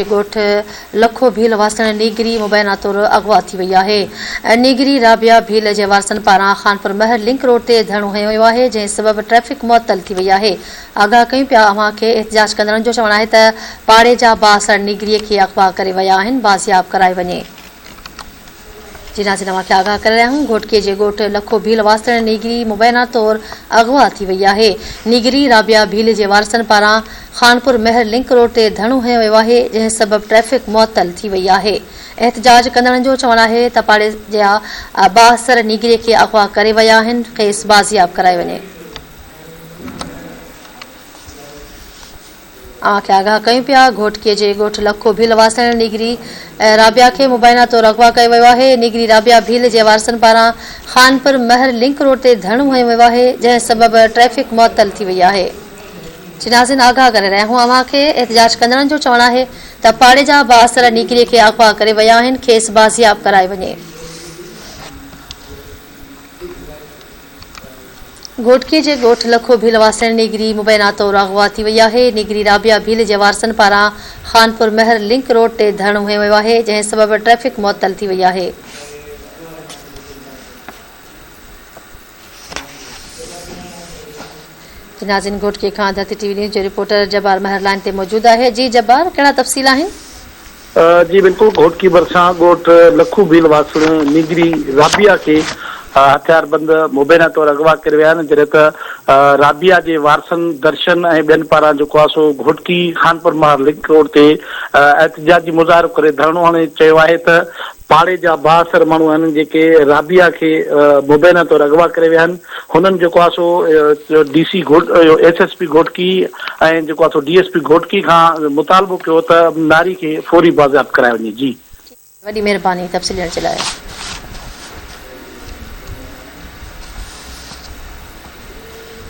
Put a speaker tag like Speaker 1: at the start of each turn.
Speaker 1: ॻोठ लखो भील वासण नीगरी मुबैना तौर अगवा थी वई आहे। नीगरी राबिया भील जे वारसनि पारां खानपुर महर लिंक रोड ते धरणो हयो वियो आहे, जंहिं सबबि ट्रैफ़िक मुअतल थी वई आहे। आगाह कयूं पिया अव्हां खे एहतिजाज कंदड़नि जो चवणु आहे त पाड़े जा बासण नीगरीअ खे अगवा करे विया आहिनि, बाज़ियाब कराए वञे। जी नाज़रीन, अव्हां खे आगाह करे रहिया आहियूं घोटकीअ जे ॻोठ लखो भील वासण नीगरी मुबैना तौर अगवा थी वई आहे। नीगरी राबिया भील जे वारसनि पारां खानपुर महर लिंक रोड ते धरणो हयो वियो आहे, जंहिं सबबि ट्रैफ़िक मुअतल थी वई आहे। एहतिजाज कंदड़नि जो चवणु आहे त पाड़े जा बासर नीगरीअ खे अगवा करे विया आहिनि, खेसि बाज़ियाब कराए वञे। अव्हां खे आगाह कयूं पिया घोटकीअ जे ॻोठ लखो भील वासण नीगरी राबिया खे मुबैना तौर अगवा कयो वियो आहे। नीगरी राबिया भील जे वारसनि पारां खानपुर महर लिंक रोड ते धरणो हयो वियो आहे, जंहिं सबबि ट्रैफ़िक मुअतल थी वई आहे। जी नाज़रीन, आगाह करे रहिया आहियूं अव्हां खे एहतिजाज कंदड़नि जो चवणु आहे त पाड़े जा बासर नीगरीअ खे अगवा करे विया आहिनि, खेसि बाज़ियाब कराए वञे। घोटकीअ जे ॻोठ लखो भील वासण नीगरी मुबैना तौर अगवा थी वई आहे। नीगरी राबिया भील जे वारसनि पारां खानपुर महर लिंक रोड ते धरणो हयो वियो आहे, जंहिं सबबि ट्रैफ़िक मुअतल थी वई आहे। नाज़रीन, घोटकीअ खां धरती टीवी न्यूज़ जो रिपोर्टर जब्बार महर लाइन ते मौजूद आहे। जी जब्बार, कहिड़ा तफ़सील आहिनि?
Speaker 2: जी बिल्कुल, घोटकी भरिसां ॻोठ लखू भील वासण नीगरी राबिया के हथियारबंद मुबैना तौर अगवा करे विया आहिनि, जॾहिं त राबिया जे वारसनि दर्शन ऐं ॿियनि पारां जेको आहे सो घोटकी खानपुर महर लिंक रोड ते एहतिजाजी मुज़ाहिरो करे धरणो हणे चयो आहे त पाड़े जा बासर माण्हू आहिनि जेके राबिया खे मुबैना तौर अगवा करे विया आहिनि, हुननि जेको आहे सो DC SSP घोटकी ऐं जेको आहे सो DSP घोटकी खां मुतालबो कयो त नारी खे फौरी बाज़ियाब कराए वञे। जी,
Speaker 1: वॾी महिरबानी तफ़सील ॾियण जे लाइ।